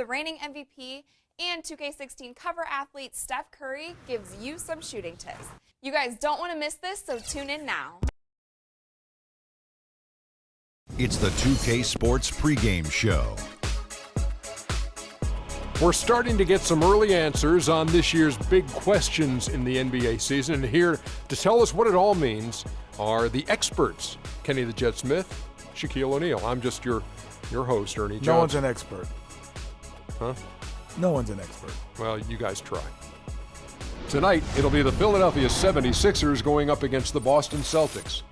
the reigning MVP and 2K16 cover athlete Steph Curry gives you some shooting tips. You guys don't want to miss this, so tune in now. It's the 2K Sports pregame show. We're starting to get some early answers on this year's big questions in the NBA season, and here to tell us what it all means are the experts. Kenny the Jet Smith, Shaquille O'Neal. I'm just your host, Ernie Johnson. No one's an expert. Huh? No one's an expert. Well, you guys try. Tonight, it'll be the Philadelphia 76ers going up against the Boston Celtics.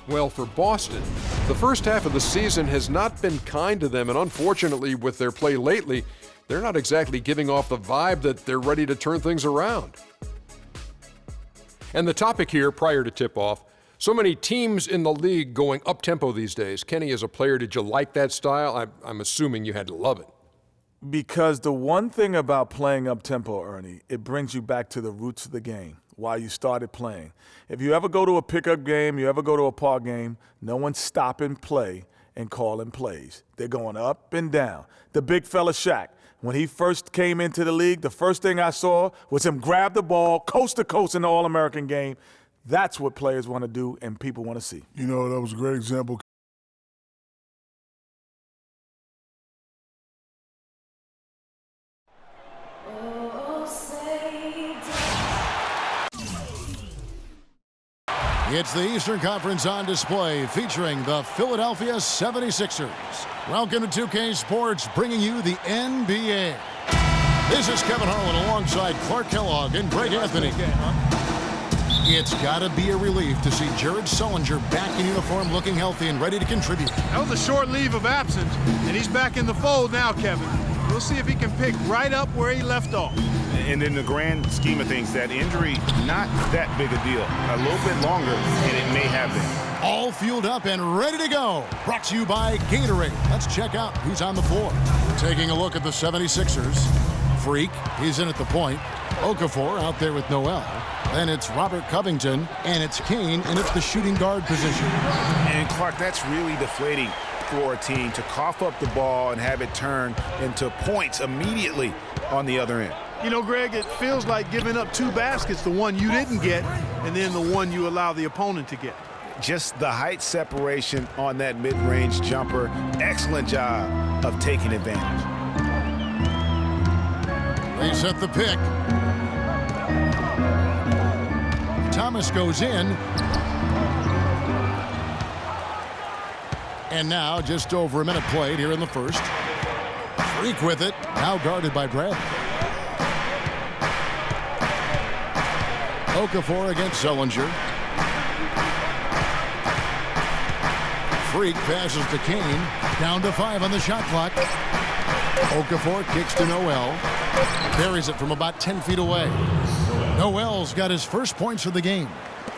Well, for Boston, the first half of the season has not been kind to them, and unfortunately, with their play lately, they're not exactly giving off the vibe that they're ready to turn things around. And the topic here, prior to tip-off, so many teams in the league going up-tempo these days. Kenny, as a player, did you like that style? I'm assuming you had to love it. Because the one thing about playing up-tempo, Ernie, it brings you back to the roots of the game, why you started playing. If you ever go to a pickup game, you ever go to a park game, no one's stopping play and calling plays. They're going up and down. The big fella Shaq, when he first came into the league, the first thing I saw was him grab the ball coast to coast in the All-American game. That's what players want to do and people want to see. You know, that was a great example. It's the Eastern Conference on display featuring the Philadelphia 76ers. Welcome to 2K Sports, bringing you the NBA. This is Kevin Harlan alongside Clark Kellogg and Greg Anthony. It's got to be a relief to see Jared Sullinger back in uniform, looking healthy and ready to contribute. That was a short leave of absence, and he's back in the fold now, Kevin. We'll see if he can pick right up where he left off. And in the grand scheme of things, that injury, not that big a deal. A little bit longer, and it may have been. All fueled up and ready to go. Brought to you by Gatorade. Let's check out who's on the floor. Taking a look at the 76ers. Freak, he's in at the point. Okafor out there with Noel. Then it's Robert Covington, and it's Kane in at the shooting guard position. And Clark, that's really deflating for a team to cough up the ball and have it turn into points immediately on the other end. You know, Greg, it feels like giving up two baskets, the one you didn't get, and then the one you allow the opponent to get. Just the height separation on that mid-range jumper. Excellent job of taking advantage. They set the pick. Thomas goes in. And now just over a minute played here in the first. Freak with it. Now guarded by Bradley. Okafor against Sullinger. Freak passes to Kane. Down to 5 on the shot clock. Okafor kicks to Noel. Buries it from about 10 feet away. Noel's got his first points of the game.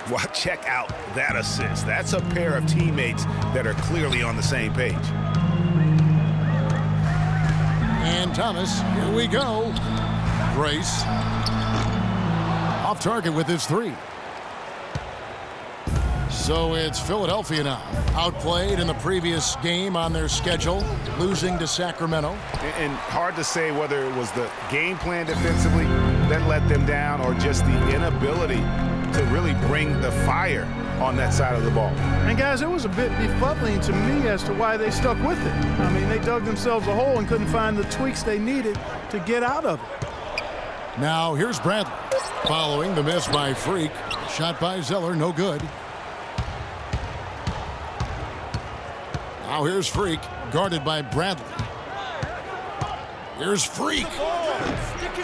Well, check out that assist. That's a pair of teammates that are clearly on the same page. And Thomas, here we go. Grace. Off target with his 3. So it's Philadelphia now. Outplayed in the previous game on their schedule, losing to Sacramento. And hard to say whether it was the game plan defensively that let them down or just the inability to really bring the fire on that side of the ball. And guys, it was a bit befuddling to me as to why they stuck with it. I mean, they dug themselves a hole and couldn't find the tweaks they needed to get out of it. Now here's Bradley. Following the miss by Freak. Shot by Zeller, no good. Now here's Freak, guarded by Bradley. Here's Freak.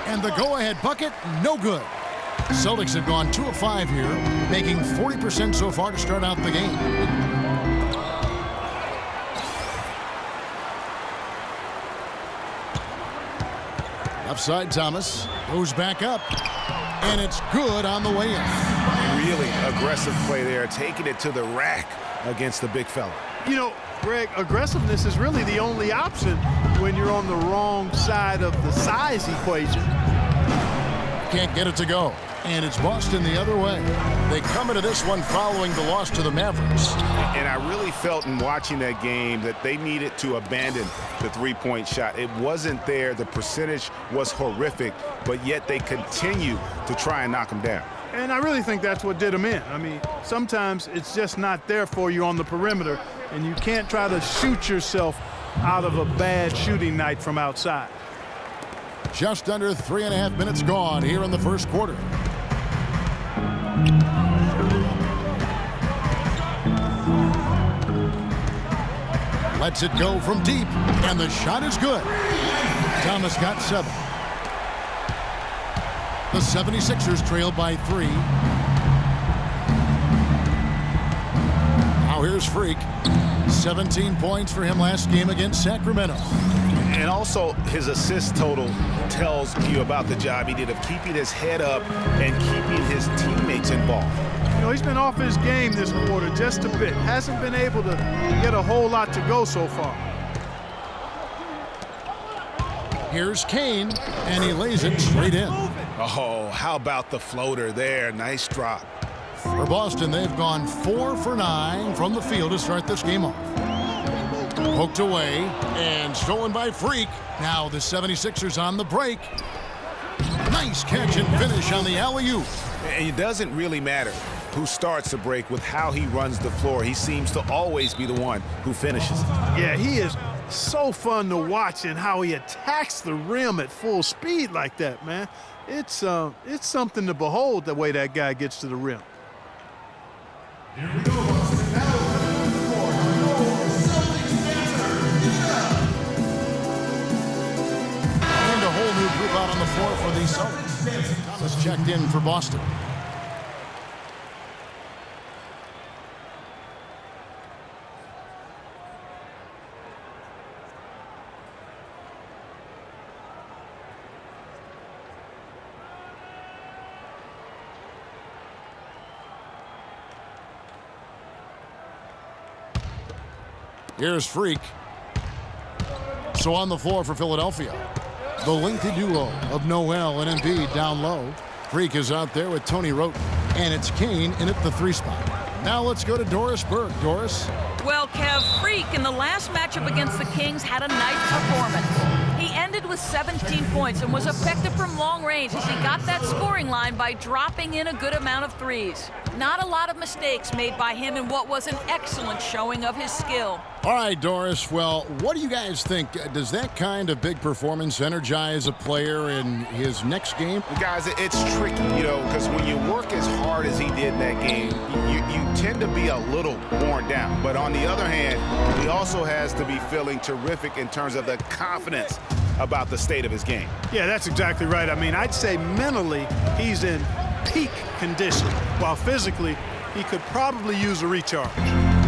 And the go-ahead bucket, no good. Celtics have gone 2 of 5 here, making 40% so far to start out the game. Upside Thomas goes back up, and it's good on the way in. Really aggressive play there, taking it to the rack against the big fella. You know, Greg, aggressiveness is really the only option when you're on the wrong side of the size equation. Can't get it to go. And it's Boston the other way. They come into this one following the loss to the Mavericks. And I really felt in watching that game that they needed to abandon the three-point shot. It wasn't there. The percentage was horrific, but yet they continue to try and knock them down. And I really think that's what did them in. I mean, sometimes it's just not there for you on the perimeter, and you can't try to shoot yourself out of a bad shooting night from outside. Just under 3.5 minutes gone here in the first quarter. Lets it go from deep, and the shot is good. Thomas got 7. The 76ers trail by 3. Now here's Freak. 17 points for him last game against Sacramento. And also his assist total tells you about the job he did of keeping his head up and keeping his teammates involved. You know, he's been off his game this quarter just a bit. Hasn't been able to get a whole lot to go so far. Here's Kane, and he lays it straight in. Oh, how about the floater there? Nice drop. For Boston, they've gone 4 for 9 from the field to start this game off. Poked away and stolen by Freak. Now the 76ers on the break. Nice catch and finish on the alley-oop. And it doesn't really matter who starts the break with how he runs the floor. He seems to always be the one who finishes. Yeah, he is so fun to watch and how he attacks the rim at full speed like that, man. It's something to behold the way that guy gets to the rim. Here we go, Boston. Now and a whole new group out on the floor for the Celtics. Thomas checked in for Boston. Here's Freak. So on the floor for Philadelphia, the lengthy duo of Noel and Embiid down low. Freak is out there with Tony Roten, and it's Kane in at the 3 spot. Now let's go to Doris Burke. Doris. Well, Kev, Freak in the last matchup against the Kings had a nice performance. He ended with 17 points and was effective from long range as he got that scoring line by dropping in a good amount of threes. Not a lot of mistakes made by him in what was an excellent showing of his skill. All right, Doris. Well, what do you guys think? Does that kind of big performance energize a player in his next game? Guys, it's tricky, you know, because when you work as hard as he did in that game, you tend to be a little worn down. But on the other hand, he also has to be feeling terrific in terms of the confidence about the state of his game. Yeah, that's exactly right. I mean, I'd say mentally he's in peak condition, while physically he could probably use a recharge.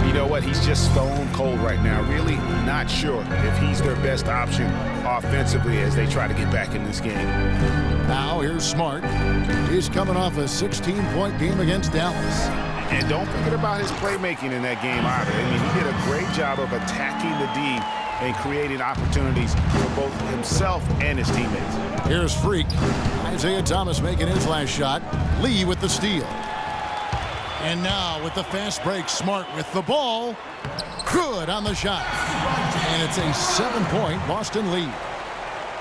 You know what? He's just stone cold right now. Really not sure if he's their best option offensively as they try to get back in this game. Now here's Smart. He's coming off a 16-point game against Dallas. And don't forget about his playmaking in that game either. I mean, he did a great job of attacking the D and creating opportunities for both himself and his teammates. Here's Freak. Isaiah Thomas making his last shot. Lee with the steal. And now with the fast break, Smart with the ball. Good on the shot. And it's a 7-point Boston lead.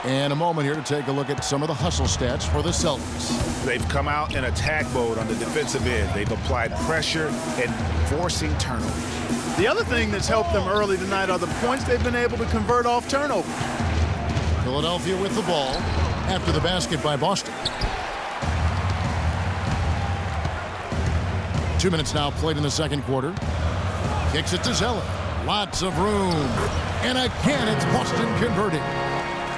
And a moment here to take a look at some of the hustle stats for the Celtics. They've come out in attack mode on the defensive end. They've applied pressure and forcing turnovers. The other thing that's helped them early tonight are the points they've been able to convert off turnover. Philadelphia with the ball after the basket by Boston. 2 minutes now played in the second quarter. Kicks it to Zeller. Lots of room. And again, it's Boston converting.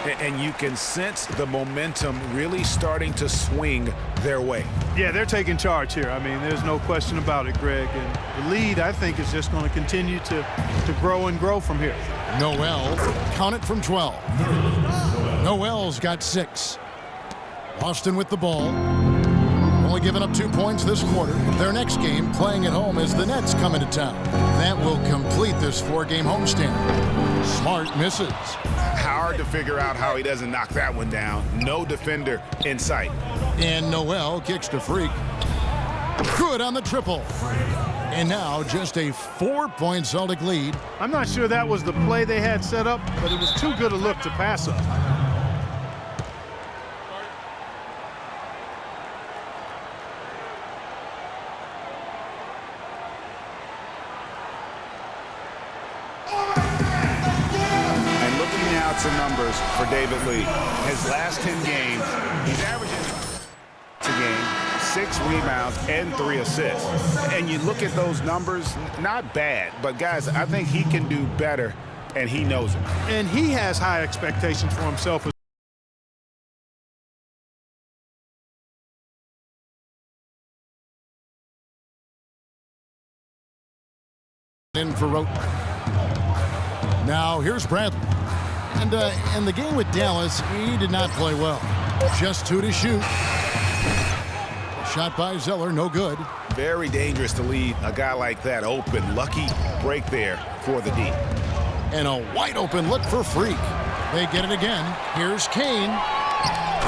And you can sense the momentum really starting to swing their way. Yeah, they're taking charge here. I mean, there's no question about it, Greg. And the lead, I think, is just going to continue to grow and grow from here. Noel, count it from 12. Noel's got 6. Boston with the ball. Only giving up 2 points this quarter. Their next game, playing at home, as the Nets come into town. That will complete this 4-game homestand. Smart misses. Hard to figure out how he doesn't knock that one down. No defender in sight. And Noel kicks to Freak. Good on the triple. And now just a 4-point Celtic lead. I'm not sure that was the play they had set up, but it was too good a look to pass up. And looking now at some numbers for David Lee. His last 10 games, he's averaging a game, 6 rebounds and 3 assists. And you look at those numbers, not bad, but guys, I think he can do better, and he knows it. And he has high expectations for himself. In for Rote. Now here's Bradley. And in the game with Dallas, he did not play well. Just 2 to shoot. Shot by Zeller, no good. Very dangerous to leave a guy like that open. Lucky break there for the D. And a wide open look for Freak. They get it again. Here's Kane.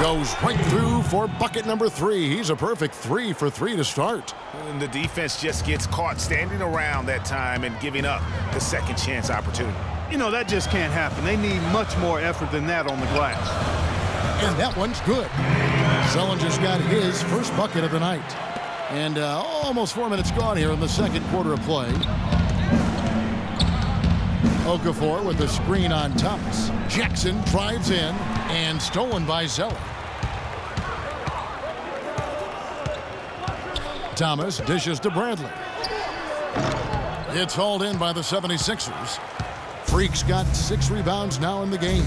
Goes right through for bucket number 3. He's a perfect 3 for 3 to start. And the defense just gets caught standing around that time and giving up the second chance opportunity. You know, that just can't happen. They need much more effort than that on the glass. And that one's good. Zellinger's got his first bucket of the night. And almost 4 minutes gone here in the second quarter of play. Okafor with the screen on Thomas. Jackson drives in and stolen by Zeller. Thomas dishes to Bradley. It's hauled in by the 76ers. Freak's got 6 rebounds now in the game.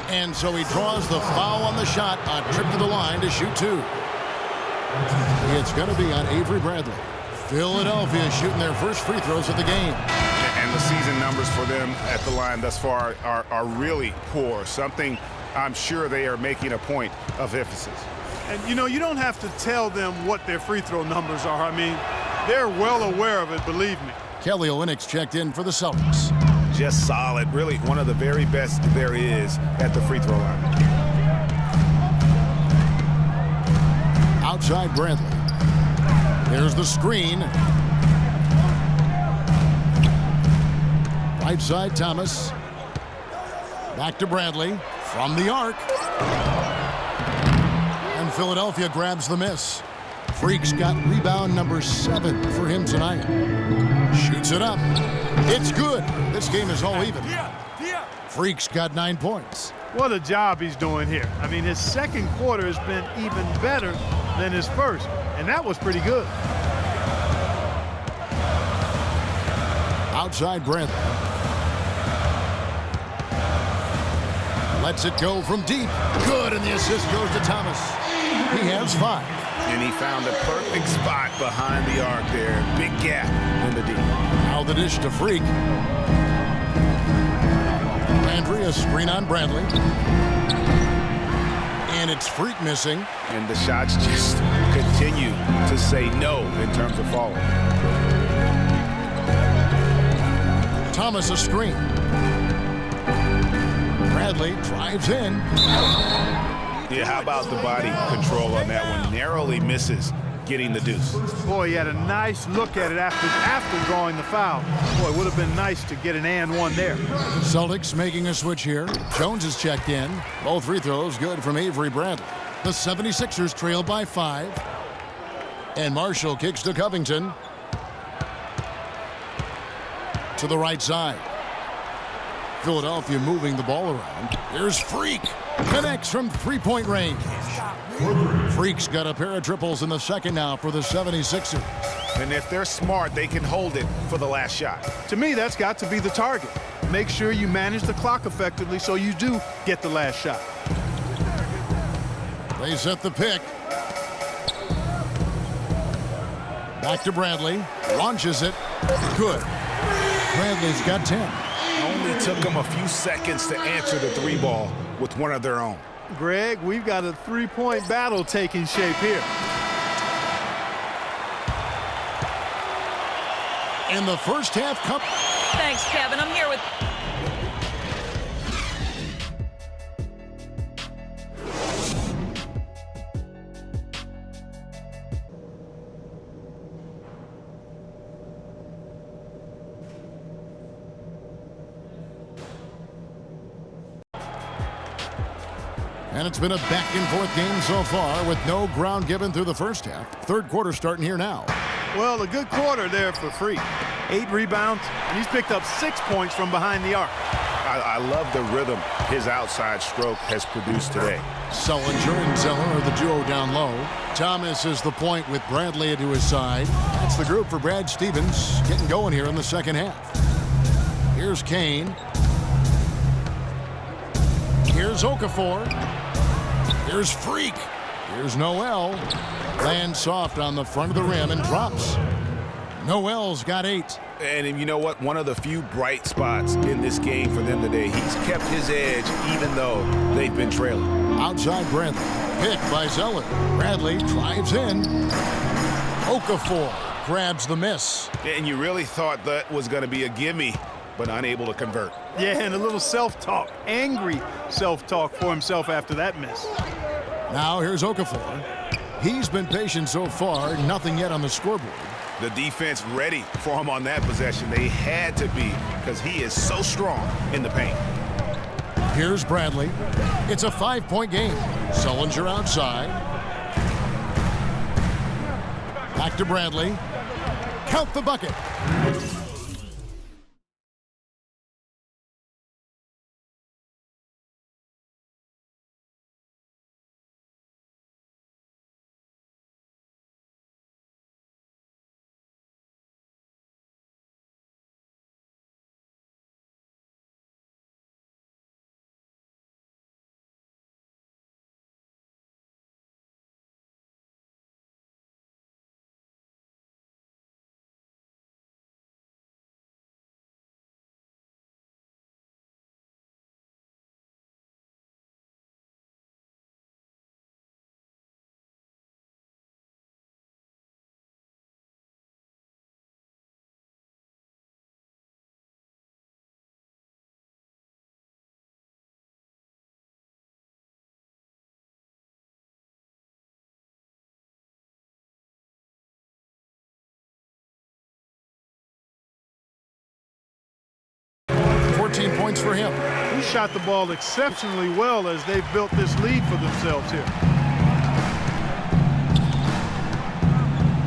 And so he draws the foul on the shot, a trip to the line to shoot 2. It's going to be on Avery Bradley. Philadelphia shooting their first free throws of the game. And the season numbers for them at the line thus far are really poor. Something I'm sure they are making a point of emphasis. And, you know, you don't have to tell them what their free throw numbers are. I mean, they're well aware of it, believe me. Kelly Olynyk's checked in for the Celtics. Just solid. Really one of the very best there is at the free throw line. Outside Bradley. There's the screen. Right side Thomas. Back to Bradley from the arc. And Philadelphia grabs the miss. Freak's got rebound number 7 for him tonight. Shoots it up. It's good. This game is all even. Freak's got 9 points. What a job he's doing here. I mean, his second quarter has been even better than his first, and that was pretty good. Outside Bradley. Lets it go from deep. Good, and the assist goes to Thomas. He has 5. And he found a perfect spot behind the arc there. Big gap in the D. Now the dish to Freak. Andrea screen on Bradley. And it's Freak missing. And the shots just continue to say no in terms of falling. Thomas a screen. Bradley drives in. Yeah, how about the body control on that one? Narrowly misses getting the deuce. Boy, he had a nice look at it after drawing the foul. Boy, it would have been nice to get an and one there. Celtics making a switch here. Jones is checked in. Both free throws good from Avery Bradley. The 76ers trail by 5. And Marshall kicks to Covington. To the right side. Philadelphia moving the ball around. Here's Freak. Connects from 3-point range. Freak's got a pair of triples in the second now for the 76ers. And if they're smart, they can hold it for the last shot. To me, that's got to be the target. Make sure you manage the clock effectively so you do get the last shot. They set the pick. Back to Bradley. Launches it. Good. Bradley's got 10. Only took them a few seconds to answer the 3 ball with one of their own. Greg, we've got a 3-point battle taking shape here. in the first half. Thanks, Kevin. I'm here with... And it's been a back-and-forth game so far with no ground given through the first half. Third quarter starting here now. Well, a good quarter there for Freak. 8 rebounds, and he's picked up 6 points from behind the arc. I love the rhythm his outside stroke has produced today. Sullinger and Zeller are the duo down low. Thomas is the point with Bradley to his side. That's the group for Brad Stevens getting going here in the second half. Here's Kane. Here's Okafor. Here's Freak. Here's Noel. Lands soft on the front of the rim and drops. Noel's got 8. And you know what? One of the few bright spots in this game for them today. He's kept his edge even though they've been trailing. Outside Bradley. Picked by Zeller. Bradley drives in. Okafor grabs the miss. And you really thought that was going to be a gimme, but unable to convert. Yeah, and a little self-talk. Angry self-talk for himself after that miss. Now here's Okafor. He's been patient so far. Nothing yet on the scoreboard. The defense ready for him on that possession. They had to be because he is so strong in the paint. Here's Bradley. It's a 5-point game. Sullinger outside. Back to Bradley. Count the bucket. Points for him. He shot the ball exceptionally well as they've built this lead for themselves here.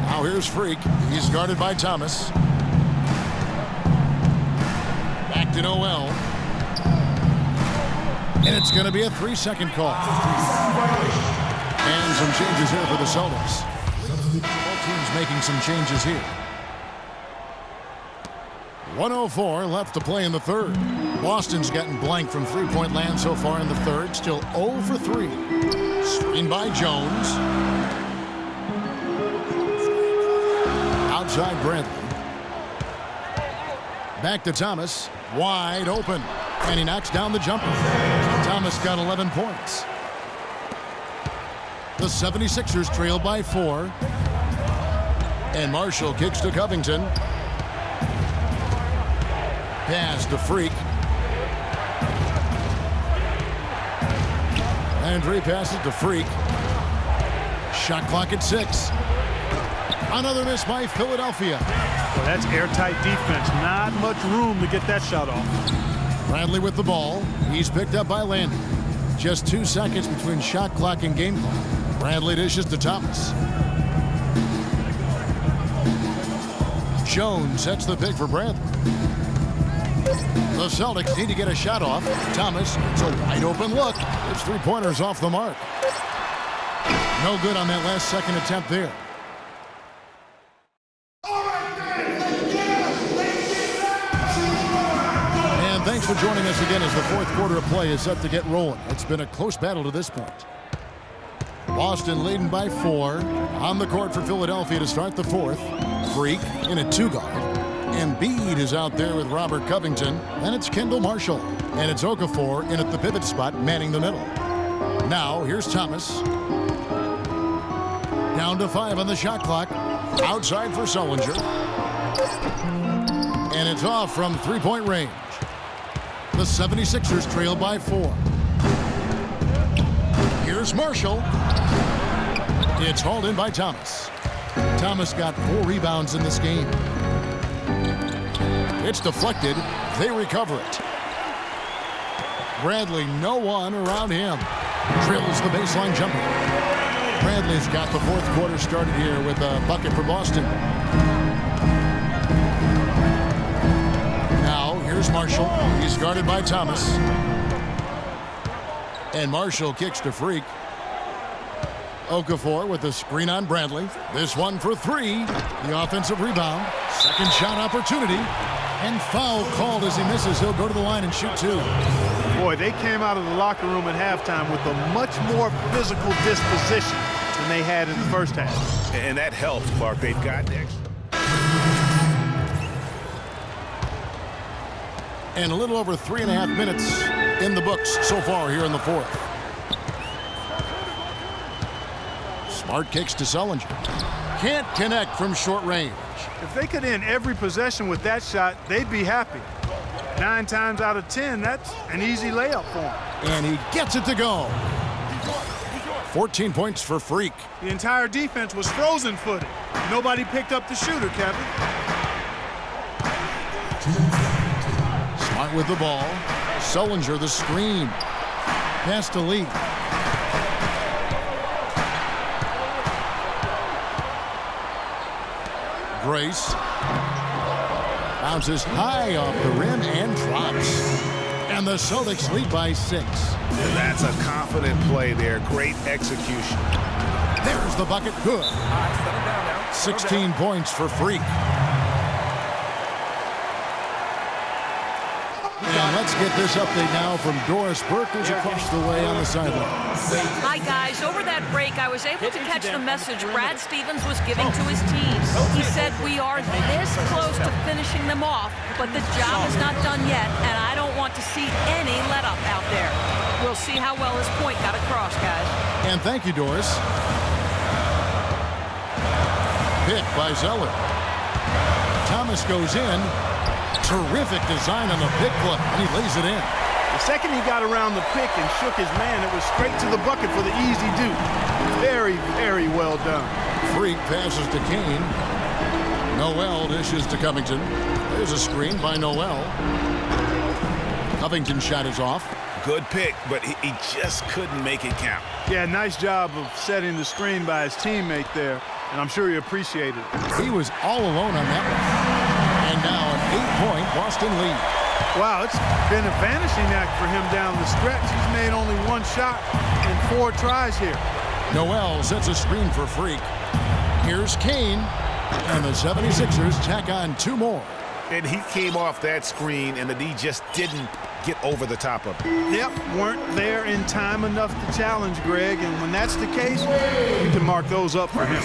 Now here's Freak. He's guarded by Thomas. Back to Noel. And it's going to be a 3-second call. And some changes here for the Celtics. Both teams making some changes here. 1:04 left to play in the third. Boston's gotten blank from three-point land so far in the third. Still 0 for 3. Screen by Jones. Outside Bradley. Back to Thomas. Wide open. And he knocks down the jumper. Thomas got 11 points. The 76ers trail by 4. And Marshall kicks to Covington. Pass to Freak. Andre passes to Freak. Shot clock at 6. Another miss by Philadelphia. Well, that's airtight defense. Not much room to get that shot off. Bradley with the ball. He's picked up by Landry. Just 2 seconds between shot clock and game clock. Bradley dishes to Thomas. Jones sets the pick for Bradley. The Celtics need to get a shot off. Thomas, it's a wide open look. It's 3-pointers off the mark. No good on that last second attempt there. And thanks for joining us again as the fourth quarter of play is set to get rolling. It's been a close battle to this point. Boston leading by 4. On the court for Philadelphia to start the fourth. Freak in a 2-guard. Embiid is out there with Robert Covington. And it's Kendall Marshall. And it's Okafor in at the pivot spot, manning the middle. Now, here's Thomas. Down to 5 on the shot clock. Outside for Sullinger. it's off from three-point range. The 76ers trail by 4. Here's Marshall. It's hauled in by Thomas. Thomas got 4 rebounds in this game. It's deflected. They recover it. Bradley, no one around him. Drills the baseline jumper. Bradley's got the fourth quarter started here with a bucket for Boston. Now, here's Marshall. He's guarded by Thomas. And Marshall kicks to Freak. Okafor with the screen on Bradley. This one for 3. The offensive rebound. Second shot opportunity. And foul called as he misses. He'll go to the line and shoot 2. Boy, they came out of the locker room at halftime with a much more physical disposition than they had in the first half. And that helps, Clark. They've got extra. And a little over 3.5 minutes in the books so far here in the fourth. Smart kicks to Sullinger. Can't connect from short range. If they could end every possession with that shot, they'd be happy. 9 times out of 10, that's an easy layup for him. And he gets it to go. 14 points for Freak. The entire defense was frozen-footed. Nobody picked up the shooter, Kevin. Smart with the ball. Sullinger the screen. Pass to Lee. Grace. Bounces high off the rim and drops. And the Celtics lead by 6. And that's a confident play there. Great execution. There's the bucket. Good. 16 points for Freak. And let's get this update now from Doris Burke, who's across the way on the sideline. Hi, guys. Over that break, I was able to catch the message Brad Stevens was giving to his team. He said, we are this close to finishing them off, but the job is not done yet, and I don't want to see any let-up out there. We'll see how well his point got across, guys. And thank you, Doris. Pick by Zeller. Thomas goes in. Terrific design on the pick play, and he lays it in. The second he got around the pick and shook his man, it was straight to the bucket for the easy deuce. Very, very well done. Freak passes to Kane. Noel dishes to Covington. There's a screen by Noel. Covington's shot is off. Good pick, but he just couldn't make it count. Yeah, nice job of setting the screen by his teammate there, and I'm sure he appreciated it. He was all alone on that one. And now an 8-point Boston lead. Wow, it's been a vanishing act for him down the stretch. He's made only 1 shot in 4 tries here. Noel sets a screen for Freak. Here's Kane, and the 76ers tack on 2 more. And he came off that screen, and the D just didn't get over the top of it. Yep, weren't there in time enough to challenge Greg, and when that's the case, you can mark those up for him.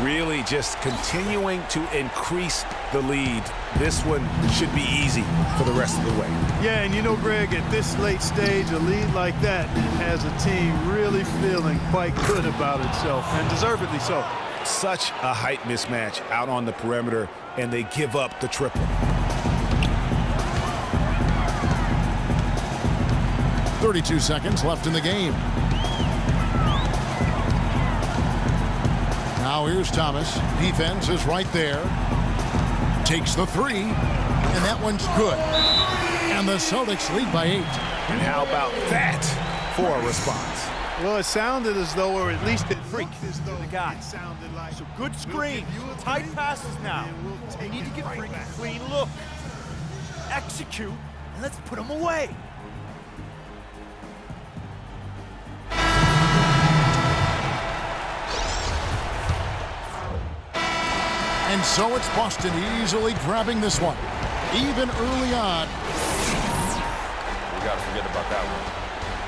Really just continuing to increase the lead. This one should be easy for the rest of the way. Yeah, and you know, Greg, at this late stage, a lead like that has a team really feeling quite good about itself, and deservedly so. Such a height mismatch out on the perimeter, and they give up the triple. 32 seconds left in the game. Now here's Thomas. Defense is right there. Takes the 3, and that one's good. And the Celtics lead by 8. And how about that for a response? Well, it sounded as though, or at least it Freak as though the guy. it sounded like. So good screen. Tight passes now. We need to give Freak a clean look. Execute, and let's put him away. And so it's Boston easily grabbing this one. Even early on. We got to forget about that one.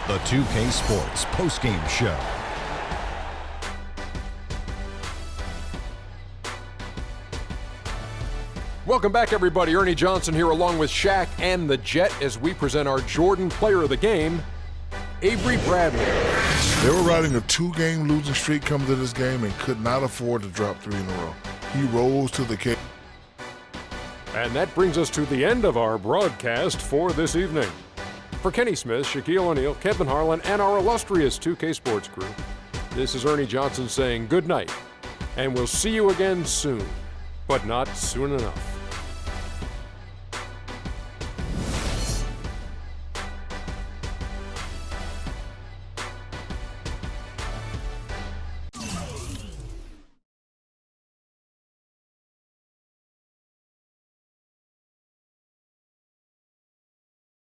The 2K Sports postgame show. Welcome back, everybody. Ernie Johnson here along with Shaq and the Jet as we present our Jordan Player of the Game, Avery Bradley. They were riding a 2-game losing streak coming to this game and could not afford to drop 3 in a row. He rose to the occasion. And that brings us to the end of our broadcast for this evening. For Kenny Smith, Shaquille O'Neal, Kevin Harlan, and our illustrious 2K Sports crew, this is Ernie Johnson saying good night, and we'll see you again soon, but not soon enough.